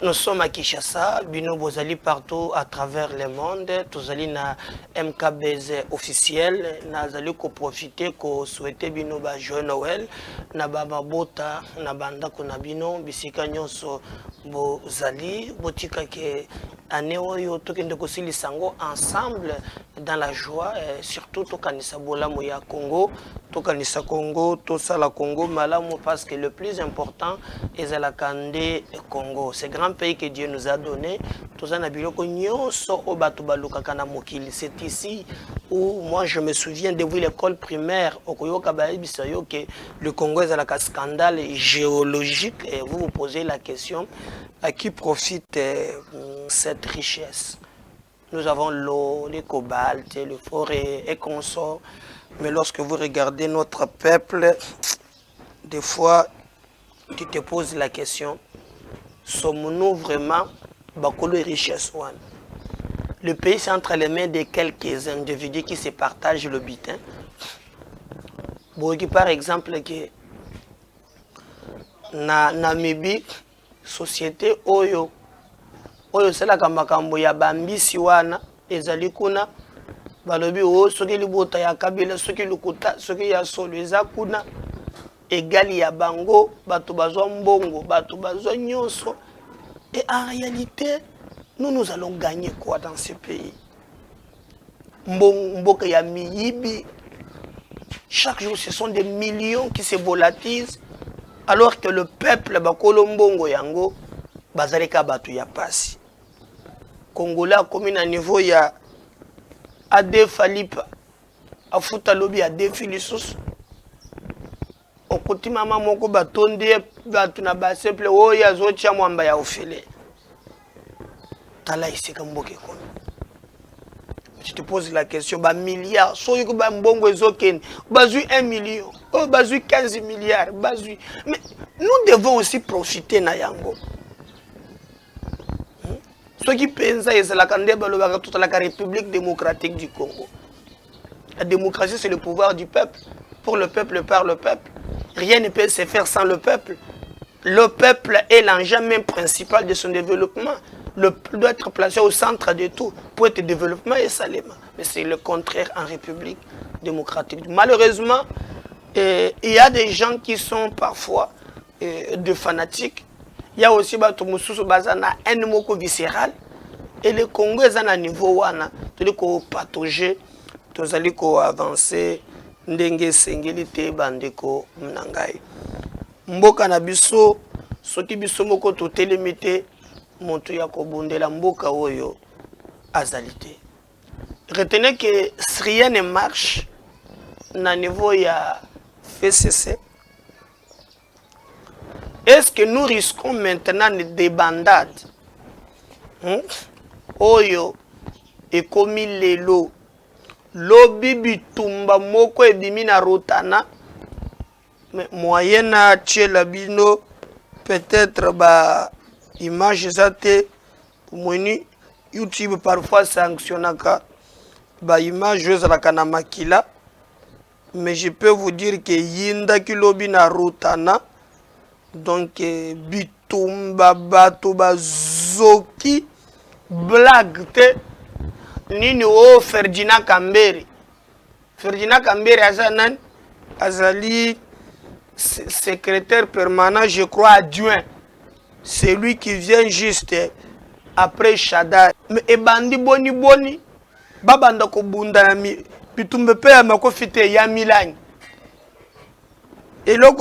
Nous sommes à Kinshasa, Bino Bozali partout à travers le monde. Tous allons na MKBZ officiel, nous allons profiter ko souhaiter Bino ba joyeux Noël, na baba bota, na banda kuna Bino, bisika nyonso Bozali, botika ke année oyo tokende kosili sango ensemble dans la joie, surtout tokanisa bola moya Congo, tokanisa Congo, tosala Congo malamu parce que le plus important est la Kandé Congo. C'est grand pays que Dieu nous a donné. C'est ici où moi je me souviens depuis l'école primaire au que le Congo est un scandale géologique et vous vous posez la question à qui profite cette richesse. Nous avons l'eau, les cobaltes, les forêts et consorts. Mais lorsque vous regardez notre peuple, des fois tu te poses la question, sommes-nous vraiment bakolo richesse one? Le pays c'est entre les mains de quelques individus qui se partagent le butin. Par exemple, que na Namibie, société oyo c'est la makambo ya bambisi wana ezali kuna balobi o soki libota ya kabila soki lukuta soki ya solo eza kuna égali ya bango bato bazwa mbongo bato bazwa nyonso. Et en réalité nous allons gagner quoi dans ce pays? Mboka ya miyibi, chaque jour ce sont des millions qui se volatilisent alors que le peuple bakolo mbongo yango bazaleka batu ya pasi. Congolais comme à niveau ya Ade Falipa afuta lobi ya Defilisus okoti mama moko batonde batu na ba simple oya zotia mwamba ya ofele tala isika mboke kono. Je te pose la question, ba milliards so yuko ba mbongo ezokene bazui 1 million oh bazui 15 milliards bazui, mais nous devons aussi profiter na yango. Ceux qui pensent c'est la République démocratique du Congo. La démocratie, c'est le pouvoir du peuple. Pour le peuple, par le peuple. Rien ne peut se faire sans le peuple. Le peuple est l'enjeu même principal de son développement. Le peuple doit être placé au centre de tout pour être développement et salement. Mais c'est le contraire en République démocratique. Malheureusement, il y a des gens qui sont parfois des fanatiques. Il y a aussi un mot viscéral. Et le Congo est à un niveau où on patauger, on a avancer, ndenge sengilité bandeko mnangai. Mboka na biso, soki biso moko to télémité, monto ya kobundela mboka oyo azalité. Retenez que si rien ne marche, na niveau ya FCC, est-ce que nous risquons maintenant des bandades? Oyo et comme lelo lobi bitumba moko ebimi na rotana, mais moyena tchela bino peut-être ba image zate moni YouTube parfois sanctionnaka ba image za kana makila, mais je peux vous dire que yinda ki lobi na rotana. Donc, bitumba bato bazoki blague te nini o Ferdinand Kambere. Ferdinand Kambere azanan azali secrétaire permanent, je crois adjoint. C'est lui qui vient juste après Chada. Mais ebandi boni boni babanda ko bunda mi bitumbe pe ya makofite ya Milani. Et là,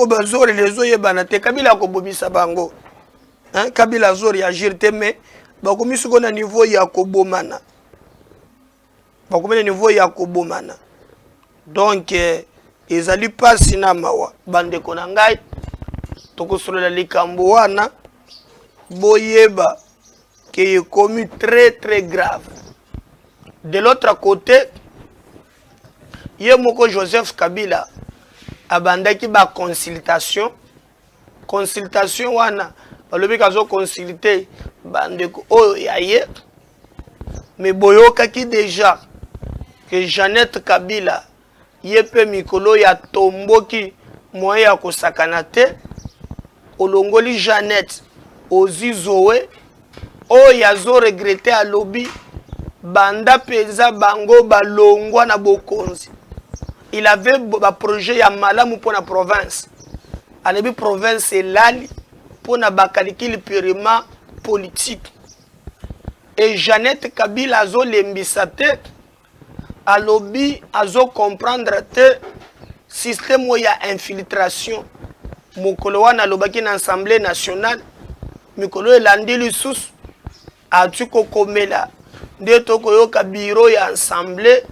les oye banate kabila ko bobisa bango. Hein, kabila zori agir te mais ba ko misu na niveau ya ko bomana. Ba ko na niveau ya ko bomana. Donc ezali pasi na mawa bande ko na ngai to ko solo la likambo wana boyeba que est commis très grave. De l'autre côté, yemoko Joseph Kabila abandaki ba consultation wana balobi kazo consulter bandeko oyo yaye, mais boyokaki déjà que Jeannette Kabila yepe mikolo ya tomboki moyen ya kosakana te olongoli Jeannette ozizowe yazo regretter à lobby banda peza bango balongwa na bokonzi. Il avait un projet ya malamu pour la province. À la province est lali pour na bakalikili purement politique. Et Jeannette Kabila azo lembisate à lobby azo comprendre te système où il y a infiltration. Mokolo wana lobaki na Assemblée nationale. Mikolo elandi lisusu atu kokomela nde tokoyoka bureau ya Assemblée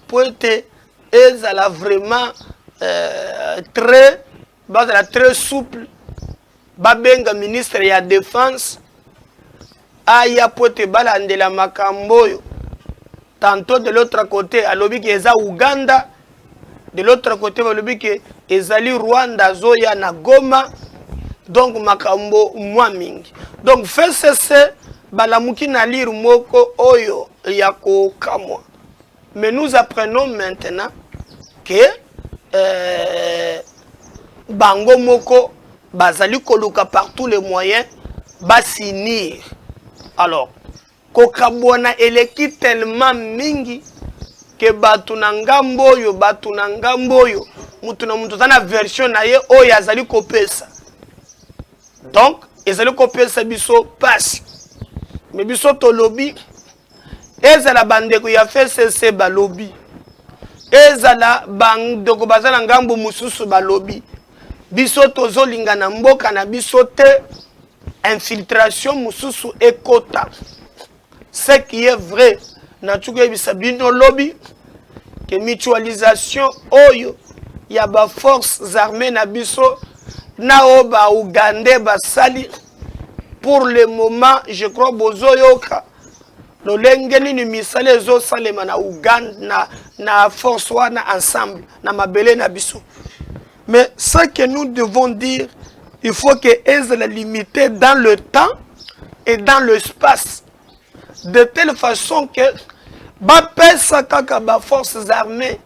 pour être ezala vraiment très souple. Babenga ministre ya défense aya pote balandela makamboyo. Tantôt de l'autre côté alobi ki eza Uganda, de l'autre côté alobi ki ezali Rwanda zoya na Goma. Donc makambo mwa mingi. Donc fait cesser balamuki na lire moko oyo yako kamwa. Mais nous apprenons maintenant que bango moko bazali koluka par tous les moyens basinir. Alors kokabwana eleki tellement mingi que batu na ngambo yo mutu na mutu tana version na ye oyo azali kopesa. Donc ezali kopesa biso passe. Mais biso to lobby ezala bandeko ya FCC ba lobby. Ezala bandeko bazala ngambo mususu ba lobby. Biso tozolinga na mboka na biso te infiltration mususu ekota. Ce qui est vrai, natuke bisabino lobby que mutualisation oyo ya ba forces armées na biso na oba Uganda basali pour le moment je crois bozoyoka lolengeni ni misale zo salema na Uganda na force wana ensemble na mabele na biso. Mais ce que nous devons dire, il faut que ezala limité dans le temps et dans l'espace, de telle façon que bapesa kaka ba forces armées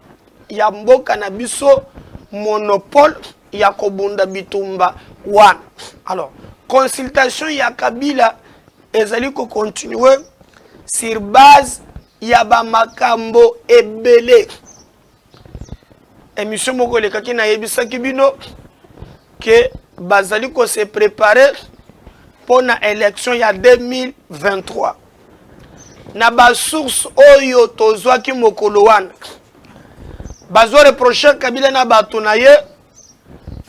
ya mboka na biso monopole ya kobunda bitumba wana. Alors consultation ya Kabila ezali ko continuer sur base ya ba makambo ebele. Émission moko le kaki na yebisa kibino que bazali ko se préparer pour na élection ya 2023. Na ba source oyo tozwa ki mokolo wana bazo reprocher Kabila na batu na ye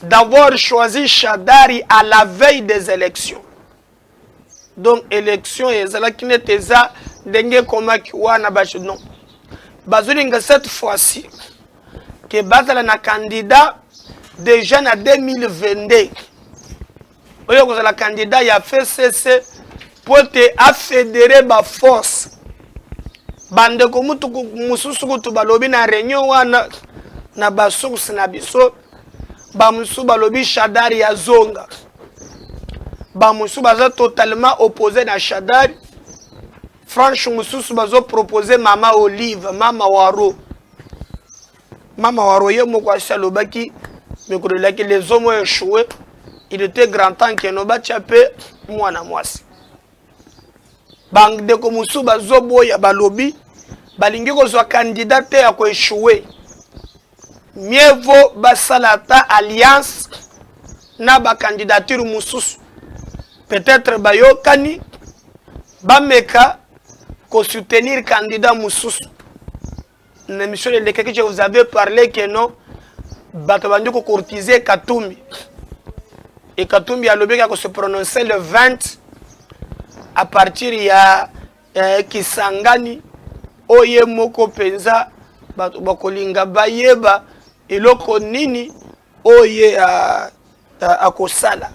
d'avoir choisi Shadari à la veille des élections. Donc élection ezala kineteza ndenge komaki wana bacho non. Bazolinga cette fois-ci que bazala na candidat déjà na 2022. Oyo kozala candidat ya FCC pour te affédérer ba force. Bande ko mutu mususu kutu balobi na réunion wana na ba source na biso ba musu balobi Shadari ya zonga. Ba musu baza totalement opposé na Shadari. Franchement mususu bazo proposer Mama Olive, Mama Waro. Mama Waro ye moko asalobaki mais que les hommes ont échoué. Il était grand temps que no ba chapé mwana mwasi. Bang de ko musu bazo boya balobi balingi ko zo candidat ya ko échouer. Mieux vaut basalata alliance na ba candidature mususu. Peut-être bayokani bameka ko soutenir candidat mususu. Monsieur le que je vous avais parlé que non bato bandi ko courtiser Katumbi. Et Katumbi a l'objet de se prononcer le 20 à partir ya Kisangani oye moko penza bato bakolinga bayeba eloko nini oye akosala.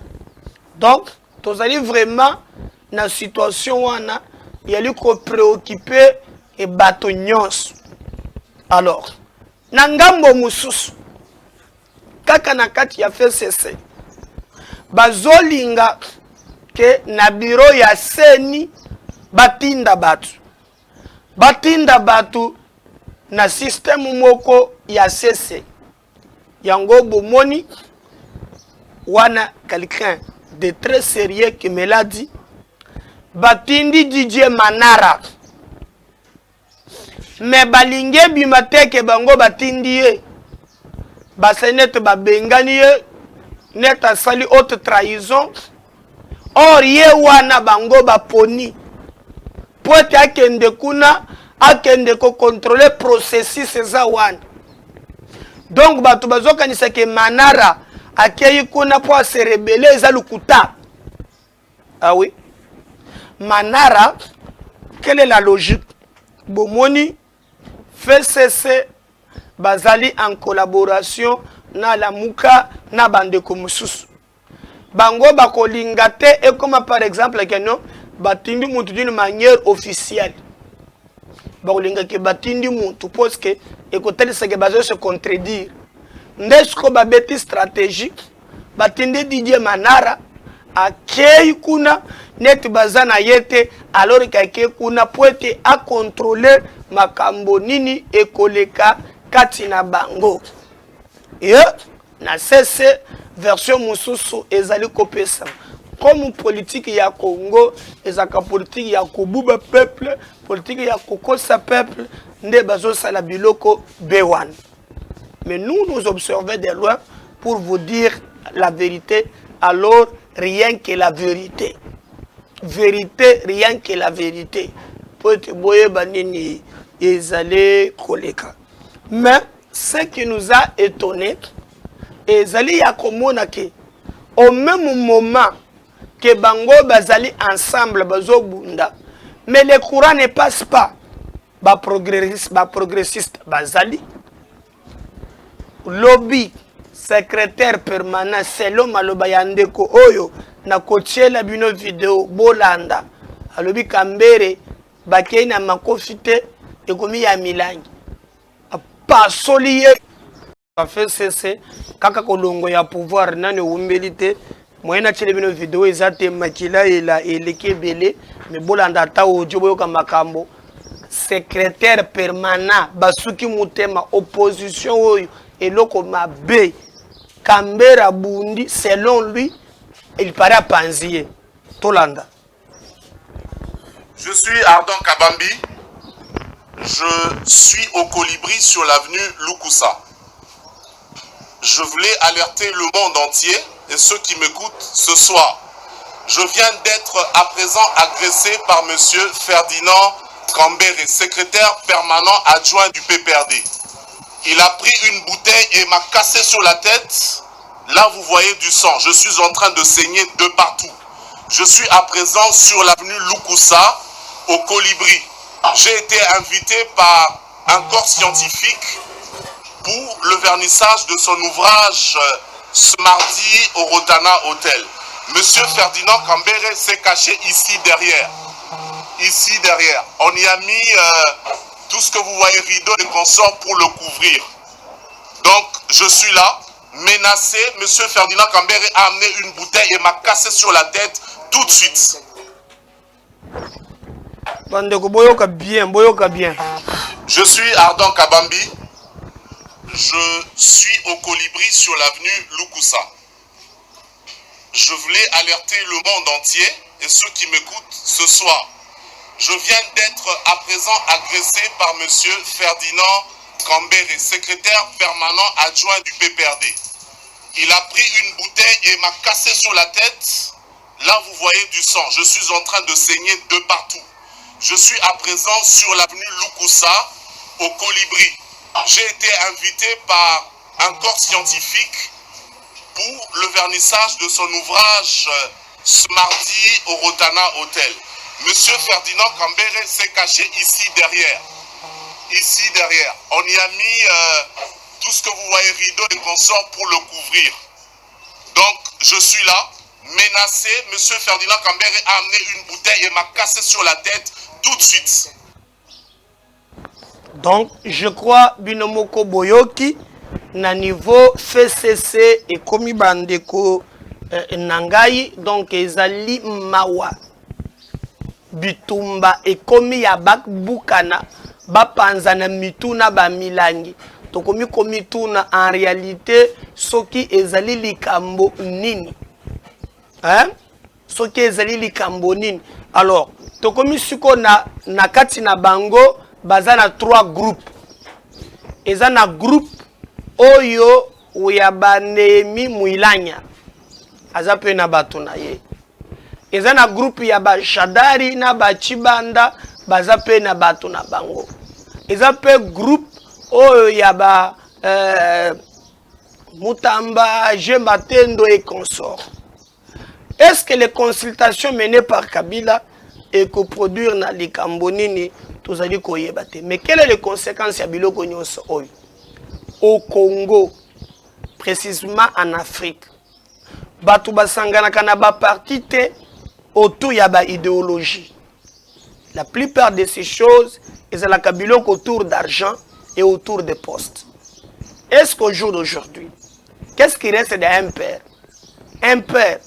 Donc tozali vraiment na situation wana yali ko préoccuper et bato nyonso. Alors nangambo mususu kaka na kati ya FCC bazolinga ke na bureau ya seni batinda batu na système moko ya CC yango bomoni wana quelqu'un de très sérieux qui me l'a dit batindi DJ Manara mais balinge bimateke bango batindi ye basenete babengani ye net asali haute trahison or ye wana bango baponi po ete akende kuna akende ko contrôler processus eza wana donc bato bazokanisa ke Manara akei kuna po se rebeller eza lukuta. Ah oui, Manara, quelle est la logique? Bomoni fait cesser bazali en collaboration na la muka na bande komususu bango bakolingate et comme par exemple que non batindi mutu d'une manière officielle bakolinga ke batindi mutu parce que écoutez ce que bazo se contredire ndesko babeti stratégique batindi DJ Manara akei kuna net bazana yete alors kake kuna poete a contrôler makambo nini ekoleka kati na bango et na cesse version mususu ezali kopesa comme politique ya Congo ezaka politique ya kobuba peuple politique ya kokosa peuple nde bazo sala biloko B1 mais nous observons de loin pour vous dire la vérité alors rien que la vérité vérité rien que la vérité pour te boye banini ezali koleka. Mais ce qui nous a étonné, ezali ya komona ke au même moment que bango bazali ensemble bazo bunda, mais le courant ne passe pas. Ba progressiste bazali lobby secrétaire permanent selon maloba ya ndeko oyo na kotiela bino vidéo bolanda alobi Kambere bakei na makofite ekomi ya milangi pasoli ye fait cesser kaka kolongo ya pouvoir nani umbelite moyena tshele bino vidéo ezate makila ela eleke belé mais bolanda ta audio boyoka makambo secrétaire permanent basuki mutema opposition oyo eloko mabe Kambere bundi selon lui il paraît à Panzier Tolanda. Je suis Ardon Kabambi. Je suis au Colibri sur l'avenue Lukusa. Je voulais alerter le monde entier et ceux qui m'écoutent ce soir. Je viens d'être à présent agressé par monsieur Ferdinand Kambere, secrétaire permanent adjoint du PPRD. Il a pris une bouteille et m'a cassé sur la tête. Là, vous voyez du sang. Je suis en train de saigner de partout. Je suis à présent sur l'avenue Lukusa, au Colibri. J'ai été invité par un corps scientifique pour le vernissage de son ouvrage ce mardi au Rotana Hotel. Monsieur Ferdinand Kambere s'est caché ici derrière. Ici derrière. On y a mis tout ce que vous voyez, rideau et consorts pour le couvrir. Donc, je suis là, menacé. Monsieur Ferdinand Kambere a amené une bouteille et m'a cassé sur la tête tout de suite. Je suis Ardon Kabambi. Je suis au Colibri sur l'avenue Lukusa. Je voulais alerter le monde entier et ceux qui m'écoutent ce soir. Je viens d'être à présent agressé par monsieur Ferdinand Kambere, secrétaire permanent adjoint du PPRD. Il a pris une bouteille et m'a cassé sur la tête. Là, vous voyez du sang. Je suis en train de saigner de partout. Je suis à présent sur l'avenue Lukusa, au Colibri. J'ai été invité par un corps scientifique pour le vernissage de son ouvrage ce mardi au Rotana Hotel. Monsieur Ferdinand Kambere s'est caché ici derrière. Ici derrière. On y a mis tout ce que vous voyez, rideau et consorts pour le couvrir. Donc, je suis là, menacé. Monsieur Ferdinand Kambere a amené une bouteille et m'a cassé sur la tête tout de suite. Donc, je crois, Binomoko Boyoki, na niveau fait cesser et komi bandeko nangai, donc ezali mawa. Bitumba et komi yabak bukana, bapanzana mituna ba milangi. Tokomi komi tuna en réalité, soki ezali likambo nini. Hein? Soki ezali likambo nini. Alors, tokomi siko na kati na bango baza na 3 groupes. Eza na groupe oyo uya Nehemi Muilanya. Aza pe na bato na ye. Eza na groupe ya ba Shadari na ba Chibanda baza pe na bato na bango. Eza pe groupe oyo ya ba Mutamba, Jematendo et consorts. Est-ce que les consultations menées par Kabila et coproduire na likambonini tozali koyebate? Mais quelles sont les conséquences ya biloko nyonso oyo? Au Congo, précisément en Afrique, batu basangana kana ba parti te autour ya ba idéologie. La plupart de ces choses, ils ont la Kabila autour d'argent et autour des postes. Est-ce qu'au jour d'aujourd'hui, qu'est-ce qui reste d'un père? Un père,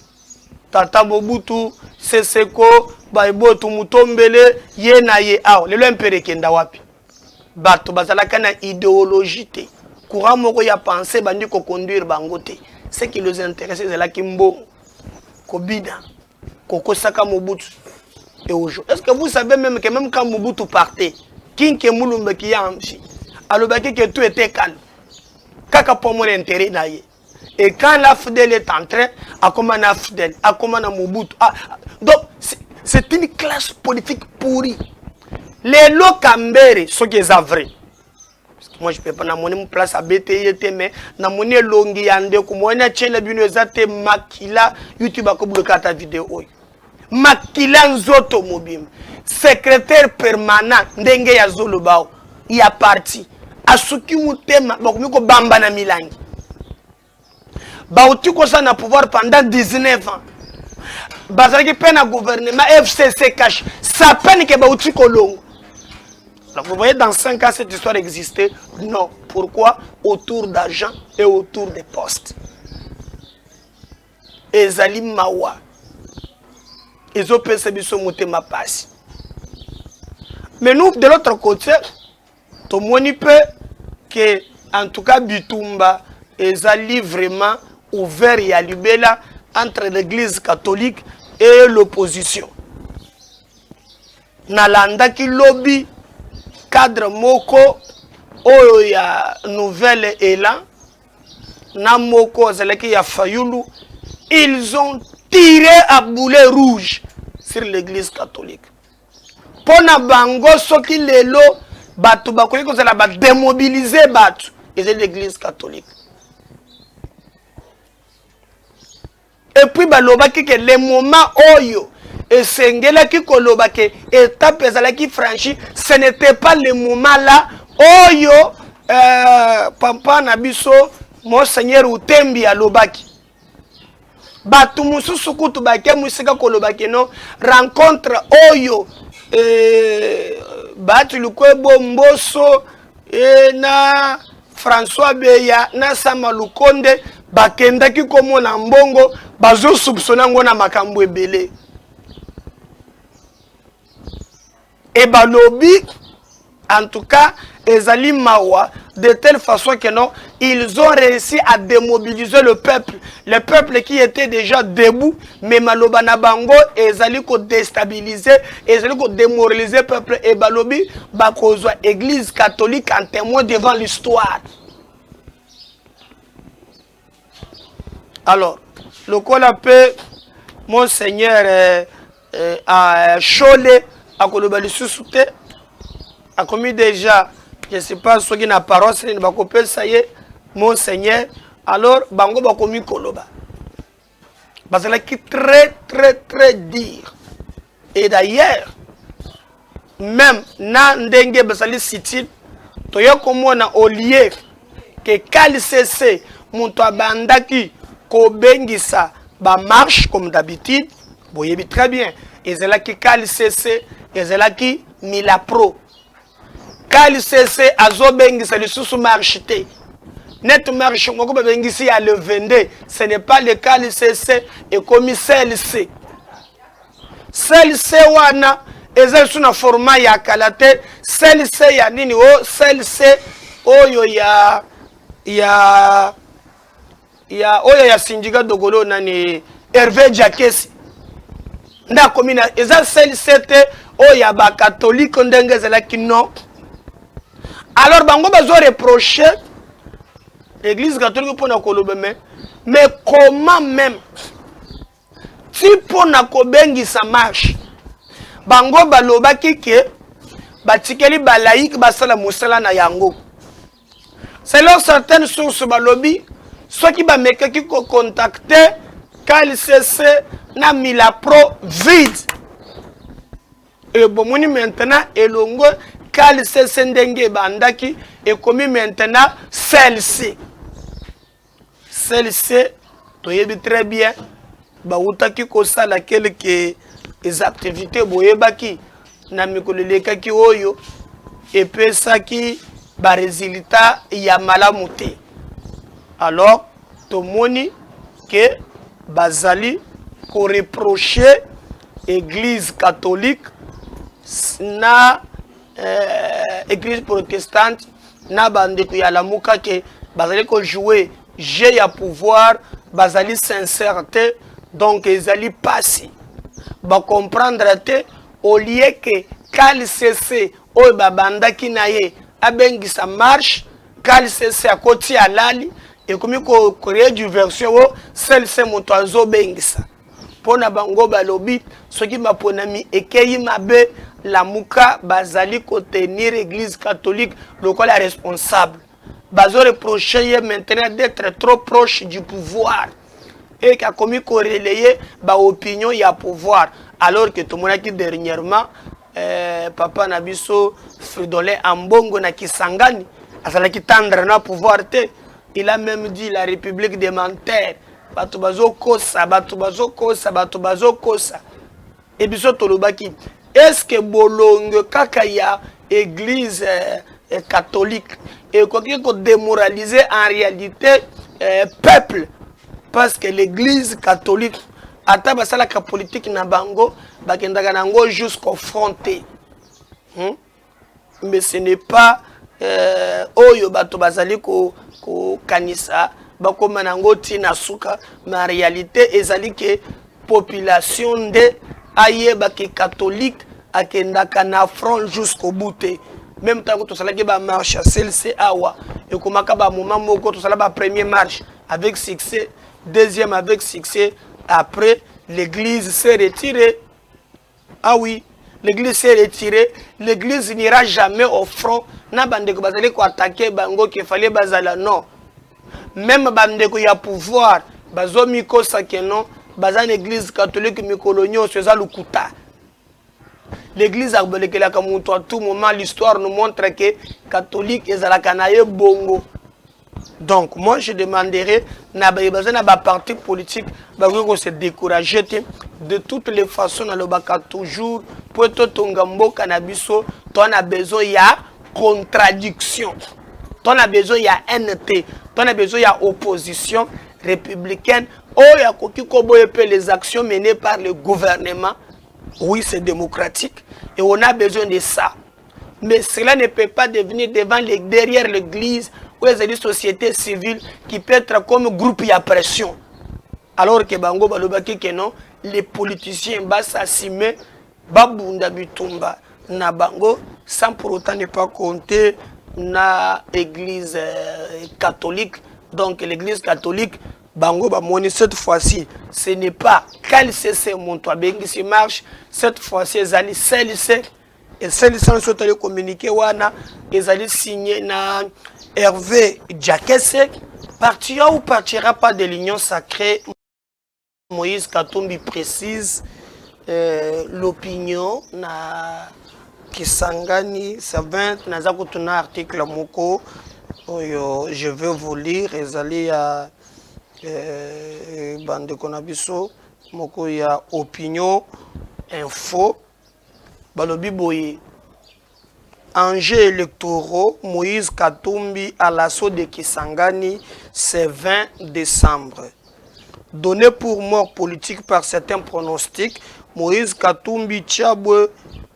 Tata Mobutu, Seseko, Baibotu Mutombele, Yena Ye Ao, le impère kenda wapi. Bato bazala kana idéologie te. Courant moko ya pensé bandi ko conduire bangote. Ce qui les intéresse c'est la kimbo, Kobina, Koko Saka Mobutu. Et aujourd'hui, est-ce que vous savez même que même quand Mobutu partait, Kinke Mulumbe qui a amchi, alors que tout était calme. Kaka pour mon intérêt naïe. Et quand la FDL est entrée, à comment la FDL, à comment la Mobutu. Donc, c'est une classe politique pourrie. Les locambere, ce qui est vrai. Moi, je ne peux pas mon place à BTI, mais na mon longi yande, comme on a tché la binozate makila, YouTube a comme le kata vidéo. Makila nzoto mobile. Secrétaire permanent, ndenge ya Zolobao, il y a parti. Asuki mutema, bakumiko bamba na milangi. Bauti ko ça na pouvoir pendant 19 ans. Bazaki peine à gouvernement FCC cash. Ça peine que bauti ko longo. Alors vous voyez dans 5 ans cette histoire existait? Non. Pourquoi? Autour d'argent et autour des postes. Ezali mawa. Ezo pese biso mutema passe. Mais nous de l'autre côté, tout le monde peut que en tout cas Bitumba ezali vraiment ouvert et à libéla entre l'église catholique et l'opposition. Nalanda ki lobby cadre moko oyo ya nouvelle élan na moko zeleki ya Fayulu, ils ont tiré à boulet rouge sur l'église catholique. Pona bango soki lelo batu bakoki kozala ba démobiliser batu et c'est l'église catholique. Et puis balobaki que le moment oyo et sengelaki kolobaki étape ezalaki franchi, ce n'était pas le moment là oyo papa na biso monseigneur Utembi alobaki. Batu mususu kutu bake musika kolobaki non rencontre oyo batu lukwebo Mboso na François Beya na Sama Lukonde bakendaki komona mbongo bazo soupçonner ngo na makambo ebele. Et balobi en tout cas ezali mawa de telle façon que non, ils ont réussi à démobiliser le peuple qui était déjà debout, mais maloba na bango ezali ko déstabiliser, ezali ko démoraliser le peuple et balobi bakozwa église catholique en témoin devant l'histoire. Alors, le col appelé Monseigneur à Cholet, à Kolobali Sousouté, a commis déjà, je ne sais pas ce qui n'a pas parole, c'est une ça y est, Monseigneur, alors, Bango va commis Koloba. Parce que qui très, très, très dire. Et d'ailleurs, même, Nandenge Basali City, Toyo Komona au lieu que KLCC, Montouabandaki, Kobengisa, ba marche comme d'habitude, vous voyez très bien. Et c'est là qui KLCC, et c'est là qui Milapro. KLCC, Azobengisa, le sous marche. Net marche, Mokobengisi à le vendre. Ce n'est pas le KLCC et comme CLC. CLC wana, et c'est sous un format ya kalate, CLC ya nini, oh, CLC, oh yo ya oyo ya Sindiga Dogolo nani Hervé Jakesi. nda komina eza CLC o ya ba catholique ndenge zelaki non. Alors bango bazo reprocher l'église catholique pour na kolobe mais comment même si pour na kobengi ça marche bango balobaki ke batikeli ba laïque basala musala na yango. Selon certaines sources balobi ceux qui ba mekaki ko contacter KLCC na mila pro vide et bon maintenant elongo KLCC ndenge bandaki et commis maintenant celle-ci toyebi très bien bautaki ko sala quelques activités boyebaki na mikolo lekaki oyo epesaki ba résultat ya malamu te. Alors tomoni que bazali ko reprocher église catholique na église protestante na bandeko ya lamuka ke bazali ko jouer jeu ya pouvoir bazali sincérité donc ezali passi ba comprendre te au lieu que KLCC o babandaki na ye abengisa marche KLCC akoti alali et comme ko créer du version o celle-ci moto azo bengisa pona bango balobi soki baponami ekeyi mabe la muka bazali ko tenir église catholique local responsable bazo reprocher maintenant d'être trop proche du pouvoir et qu'a commis ko relayer ba opinion ya pouvoir alors que tout le monde qui dernièrement papa nabiso Fridolin Ambongo na Kisangani azala ki tendre na pouvoir te. Il a même dit la république des menteurs. Bato bazo kosa. Et biso tolobaki. Est-ce que bolongo kaka ya église catholique et quoi que démoraliser en réalité peuple parce que l'église catholique ata basala ka politique na bango bakendaka nango jusqu'au fronté. Mais ce n'est pas oyo bato bazali ko kanisa bakoma nango tina suka mais en réalité ezali ke population de ayeba ke catholique akendaka na front jusqu'au bout. Même tant que to sala ke ba marche celle-ci awa et komaka ba moment moko to sala ba premier marche avec succès, deuxième avec succès, après l'église s'est retirée. Ah oui, l'église s'est retirée, l'église n'ira jamais au front. Na bandeko bazali ko attaquer bango qu'il fallait bazala non. Même bandeko ya pouvoir bazo miko sakeno bazan église catholique mikolonio seza lukuta. L'église a bolekela comme à tout moment l'histoire nous montre que catholique ezalaka na ye bongo. Donc moi je demanderai na ba parti politique ba ko se décourager de toutes les façons na lobaka toujours pour to tongambo kanabiso on a besoin ya contradiction. On a besoin il y a NT, on a besoin il y a opposition républicaine. Oh il y a kokobo les actions menées par le gouvernement. Oui, c'est démocratique et on a besoin de ça. Mais cela ne peut pas devenir derrière l'église où il y a des sociétés civiles qui peut être comme groupe à pression. Alors que bango balobaki que non, les politiciens bas s'assumer babunda bitumba na bango sans pour autant ne pas compter na église catholique. Donc l'église catholique bango bamoni cette fois-ci ce n'est pas KLCC monto bengi si marche cette fois-ci ezali CLC et CLC sont allés communiquer wana ezali signé na Hervé Diakese partira ou partira pas de l'union sacrée. Moïse Katumbi précise l'opinion na Kisangani 20 naza kutuna article moko oyo je vais vous lire ezali ya bande konabiso moko ya opinion info balobi boye enjeux électoraux Moïse Katumbi à l'assaut de Kisangani ce 20 décembre. Donné pour mort politique par certains pronostics, Moïse Katumbi Tchabwe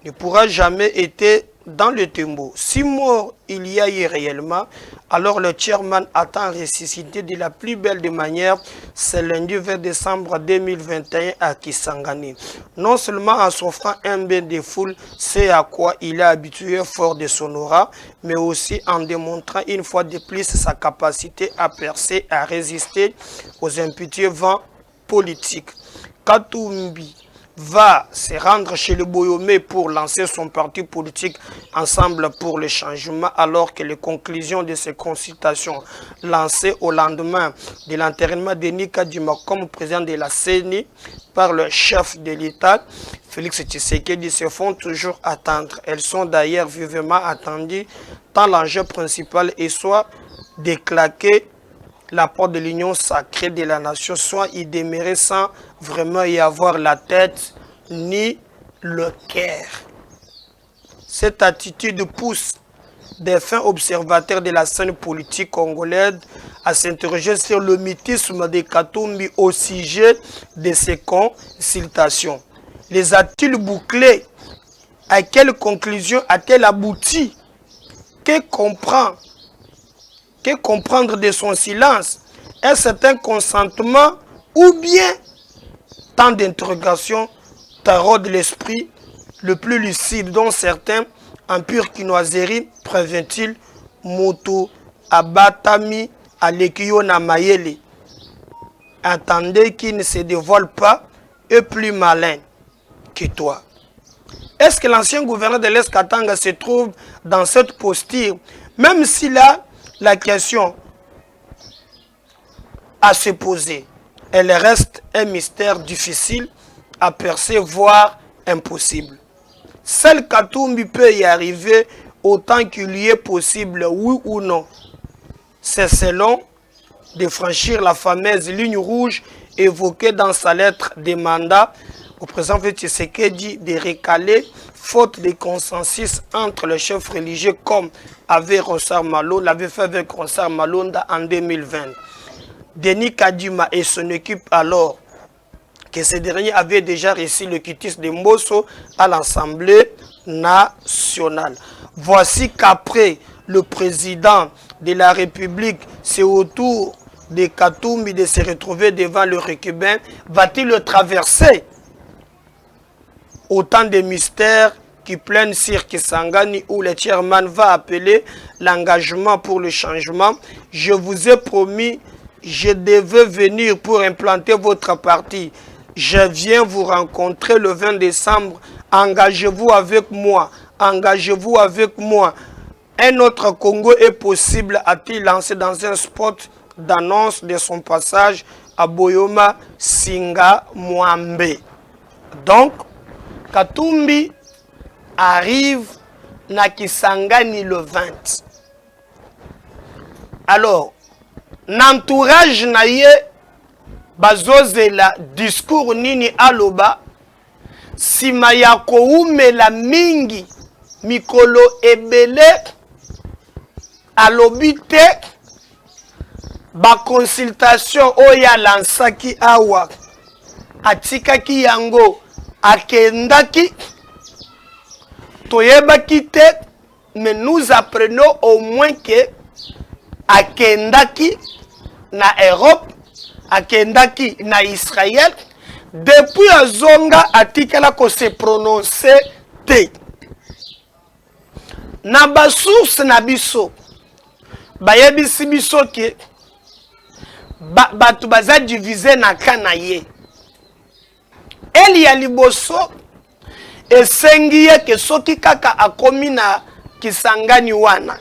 ne pourra jamais être dans le tombeau. Si mort il y a eu réellement, alors le chairman attend ressuscité de la plus belle des manières, c'est lundi 20 décembre 2021 à Kisangani. Non seulement en s'offrant un bain de foule, c'est à quoi il est habitué fort de son aura, mais aussi en démontrant une fois de plus sa capacité à percer, à résister aux impétueux vents politiques. Katumbi va se rendre chez le Boyomé pour lancer son parti politique Ensemble pour le changement, alors que les conclusions de ces consultations lancées au lendemain de l'enterrement de Nika Dima comme président de la CENI par le chef de l'État, Félix Tshisekedi, se font toujours attendre. Elles sont d'ailleurs vivement attendues tant l'enjeu principal est soit de claquer la porte de l'union sacrée de la nation, soit y demeurer sans vraiment y avoir la tête ni le cœur. Cette attitude pousse des fins observateurs de la scène politique congolaise à s'interroger sur le mythisme de Katumbi au sujet de ces consultations. Les a-t-il bouclés? À quelle conclusion a-t-elle abouti? Que comprendre de son silence? Est-ce un consentement ou bien tant d'interrogations taraudent l'esprit le plus lucide dont certains, en pure quinoiserie, prévient-il Moto Abatami Alekio Namayele. Attendez qu'il ne se dévoile pas et plus malin que toi. Est-ce que l'ancien gouverneur de l'Est Katanga se trouve dans cette posture, même s'il a la question à se poser? Elle reste un mystère difficile à percer, voire impossible. Seul Katumbi peut y arriver autant qu'il lui est possible, oui ou non. C'est selon de franchir la fameuse ligne rouge évoquée dans sa lettre de mandat au président Tshisekedi de recaler, faute de consensus entre les chefs religieux comme l'avait fait avec Ronsard Malonda en 2020. Denis Kadima et son équipe alors que ce dernier avait déjà reçu le quitus de Mbosso à l'Assemblée nationale. Voici qu'après le président de la République, c'est au tour de Katumbi de se retrouver devant le Récubain. Va-t-il le traverser? Autant de mystères qui planent sur Kisangani où le chairman va appeler l'engagement pour le changement. Je vous ai promis, je devais venir pour implanter votre parti. Je viens vous rencontrer le 20 décembre. Engagez-vous avec moi. Engagez-vous avec moi. Un autre Congo est possible, a-t-il lancé dans un spot d'annonce de son passage à Boyoma Singa Mwambe. Donc, Katumbi arrive na Kisangani le 20. Alors, n'entourage naye bazozela discours nini aloba sima ya koumela mingi mikolo ebele alobi te ba consultation oya lansaki awa atikaki yango akendaki toyebaki te, mais nous apprenons au moins que akendaki na Europe, akendaki na Israël, depuis azonga atikala ko se prononcer te. Na ba source na biso bayebisi biso ke batu baza divisé na kana ye. Eli ya liboso esengiye ke soki kaka akomi na Kisangani wana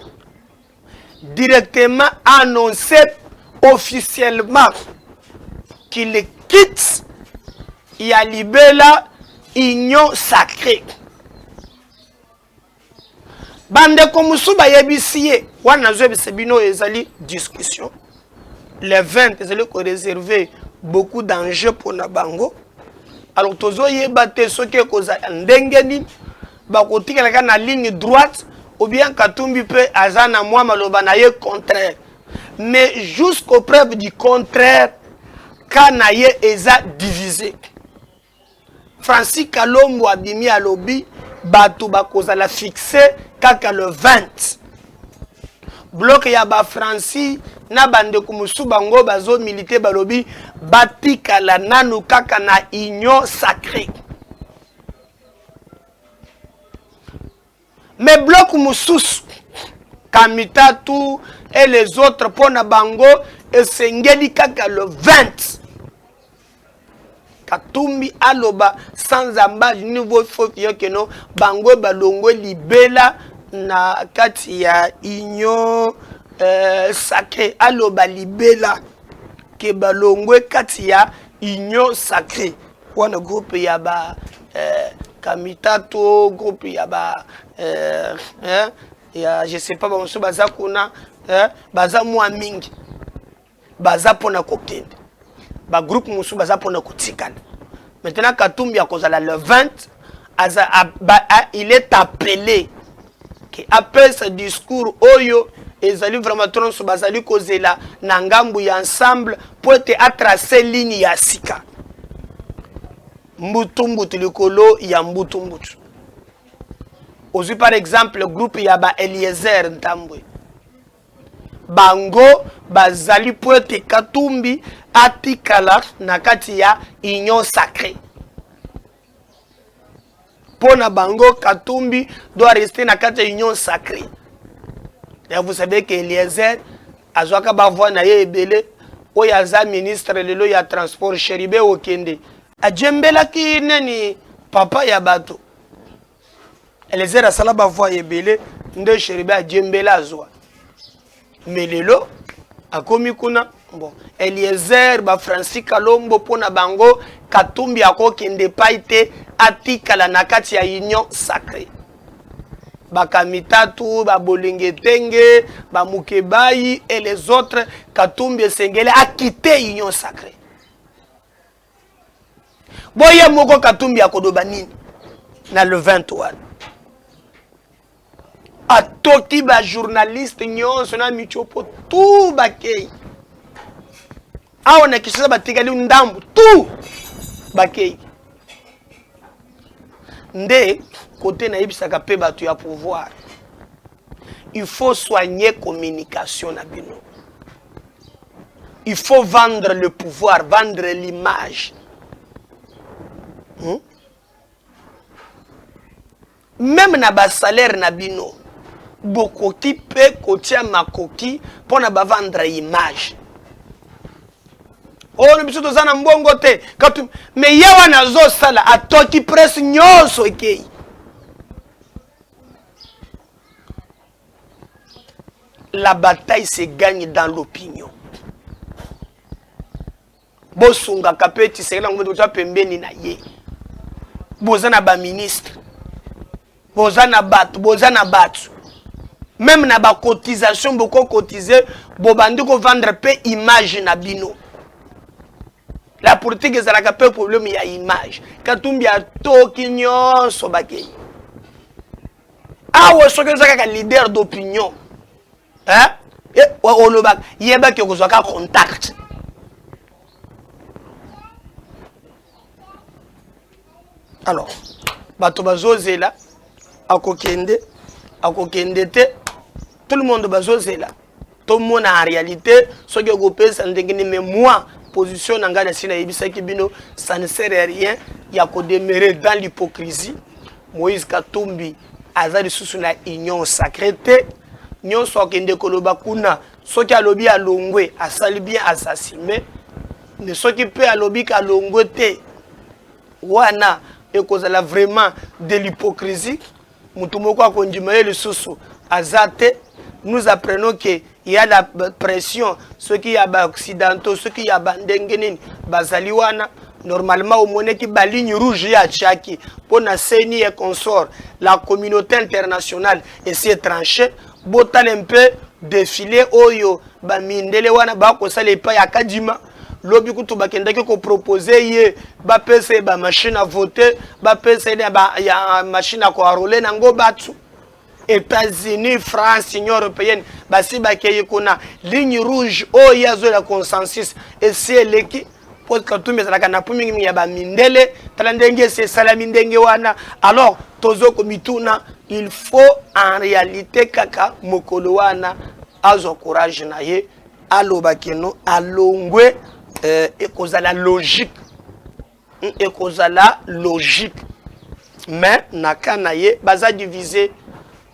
directement annoncé officiellement qu'il quitte ya libela union sacrée. Bande komusu bayebisi ye wana zebise bino ezali discussion. Les 20 ezali ko réserver beaucoup d'enjeux pour na bango. Alors tozo yeba te soki koza ndenge nini bakotikelaka na ligne droite ou bien Katumbi peut azana moi maloba na ye contraire. Mais jusqu'aux preuves du contraire, Kanaye eza divisé. Francis Kalombo abimi alobi bato bakozala fixé kaka le 20. Bloc ya ba Franci na bande kumusu bango bazo milité balobi batikala nanu kaka na union sacrée. Mais bloc mususu Kamitatu et les autres pona bango et sengeli kaka le 20. Katumbi aloba sans embâche niveau faut que non bango balongo libela na kati ya union sacré aloba libela ke balongo kati ya union sacré wana groupe ya ba Kamitatu groupe ya ba ya je sais pas bonso baza kuna baza mwa mingi baza pona kokende ba groupe musu baza pona kotikana. Maintenant Katumbi a kozala le 20 il est appelé qui appelle ce discours oyo ezali vraiment tronso bazali kozela na ngambu ya ensemble pour être à tracer ligne ya sika mbutumbutu likolo ya mbutumbutu. Aussi par exemple le groupe ya ba Eliezer Ntambwe bango bazali pour être Katumbi atikala na kati ya union sacrée. Pona bango Katumbi doit rester na kati ya union sacrée. Et vous savez que Eliezer azwaka bavoi na ye ebele oyaza ministre lelo ya transport Cheribe Okende ajembela ki neni papa ya bato. Eliezer asala bavoi ebele nde Cheribe ajembela azwa. Mais lelo akomi kuna bon Eliezer ba Francis Kalombo pona bango Katumbi akokende paite atikala na kati ya union sacrée. Ba Kamitatu ba Bolingetenge ba Mukebayi et les autres Katumbi Sengele a quitté union sacrée. Boye moko Katumbi akodoba nini na le 23 atoki ba journaliste nyonso na michopo tout bakei aona kishisa batikali ndambu tout bakei nde côté na ibisaka pe batu ya pouvoir il faut soigner communication na bino, il faut vendre le pouvoir, vendre l'image. Même na ba salaire na bino bokoti pe kotia makoki pour na ba vendre image. Oh, nous sommes dans un bon côté. Mais il y a un zo sala a toki presse nyonso ekei. La bataille se gagne dans l'opinion. Bosunga kapeti sekela ngombe to pembeni na ye. Bozana ba ministre. Bozana batu. Même na ba cotisation boko cotiser bobandi ko vendre pe image na bino. La politique est un problème, il y a image. Katumbi a toki nyonso bakei. Ah ouais, ce que c'est un leader d'opinion. Hein? Et on le bak, yeba ki okozwaka contact. Alors, bato bazozela akokende te tout le monde bazozela. Tout le monde en réalité ce que gopé ça ndengeni mais moi position nanga na sina yebisa ki bino ça ne sert à rien, il y a qu'à demeurer dans l'hypocrisie. Moïse Katumbi azali susu na union sacrée nyon so kende koloba kuna soki alobi alongwe asali bien assassiné ne soki pe alobi ka longwe te wana ekozala vraiment de l'hypocrisie mutu moko akondima ye lisusu azate. Nous apprenons que il y a la pression ceux qui y a occidentaux ceux qui y a bandengenini bazali wana normalement au monnaie qui ba ligne rouge ya chaki pour na CENI et consort la communauté internationale et s'est tranchée botal un peu défilé oyo ba mindele wana ba ko sala pa ya kadima lobi kutu bakendaki ko proposer ye ba pese ba machine à voter ba pese ba ya machine à ko rouler nango batu. États-Unis, France, Union européenne, basi bakeye kuna ligne rouge o yazo la consensus et c'est leki pour que tout mais la kana pumi ya ba mindele talendenge c'est salamindenge wana alors tozo komituna, il faut en réalité kaka mokolo wana azo courage na ye alobakeno alongwe ekozala logique ekozala logique mais nakana ye baza divisé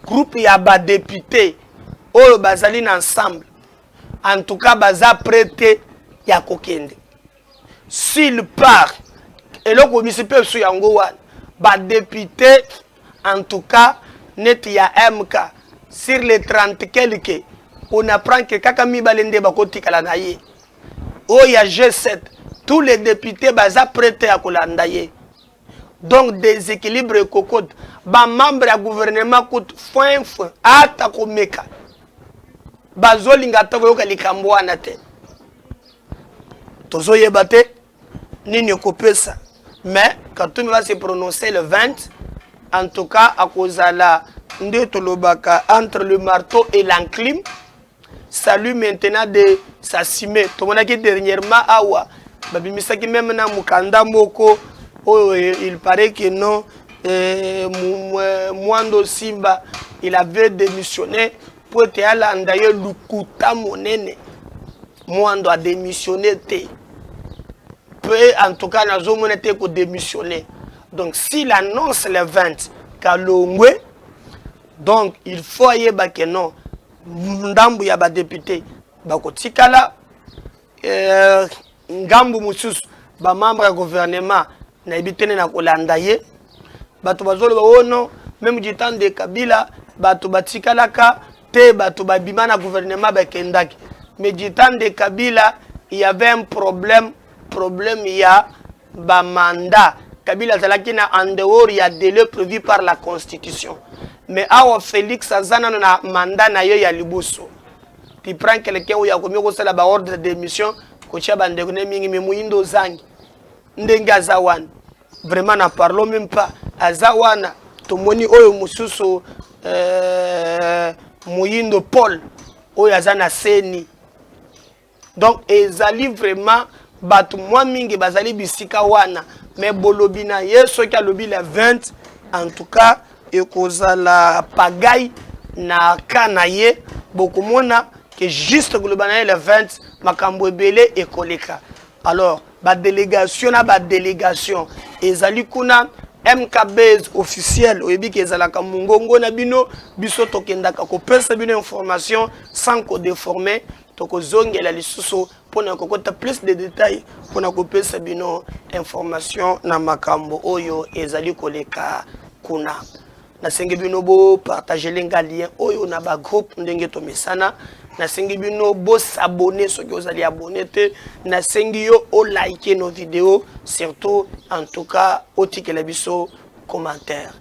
groupe ya ba député oyo bazali ensemble en tout cas baza prêté ya kokende s'il part eloko misipe su yango wana ba député en tout cas net ya MK sur les 30 quelques on apprend que kaka mibalende bakotikala na ye o ya G7 tous les députés baza prêtés à kolanda ye donc déséquilibre cocotte ba membre ya gouvernement coûte fin ata komeka bazolinga taboyoka likambo wana te tozoyeba te nini okopesa mais quand on va se prononcer le 20 en tout cas à kozala nde tolobaka entre le marteau et l'enclume salut maintenant de s'assumer tomonaki dernièrement awa babimisaki même na mukanda moko oh, il paraît que non Mwando Simba il avait démissionné pour être à l'andaye lukuta monene Mwando a démissionné te peu en tout cas nazo monete ko démissionner donc s'il annonce le 20 kalongwe donc il faut yeba que non ndambu ya ba député bakotikala ngambu mususu ba membre ya gouvernement na ibitene na kolanda ye bato bazolo ba ono même du temps de Kabila bato batikalaka te bato babima na gouvernement bakendaki mais du temps de Kabila il y avait un problème il y a ba mandat Kabila zalaki na en dehors il y a délai prévu par la constitution mais awa Félix azana na mandat na yo ya liboso tu prends quelqu'un où il y a combien ko sala ba ordre de démission ko chia bande ko mingi me muindo zangi ndenga zawan vraiment n'en parlons même pas azawana tomoni oyo mususu muindo Paul oyo azana seni donc ezali vraiment batu mwa mingi bazali bisika wana mais bolobina yeso ki alobi le 20 en tout cas ekozala pagaille na kanaye bokomona que juste globana le 20 makambo ebele ekoleka alors ba délégation na ba délégation ezali kuna MKBase officiel oyebi ke ezalaka mungongo na bino biso tokendaka kopesa bino information sans ko déformer tokozongela lisusu pona kokota plus de détails pona kopesa bino information na makambo oyo ezali koleka kuna na sengi bino bo partager lenga lien oyo na ba groupe ndenge to mesana na sengi bino bo s'abonner ceux qui osali abonner te na sengi yo o liker nos vidéos surtout en tout cas o tikela biso commentaire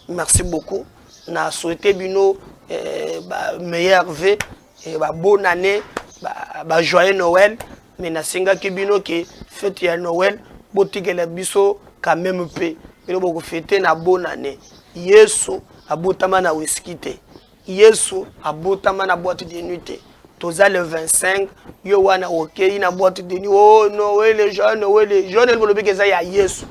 merci beaucoup na souhaiter bino meilleur vœu et bonne année ba joyeux Noël mais na senga ki bino ke fête ya Noël bo tikela biso quand même pe bino bo ko fêter na bonne année Yesu abotama na whisky te Yesu abotama na boîte de nuit te toza le 25 yo wana okei na boîte de nuit oh Noël les jeunes le bolobi ke za ya Yesu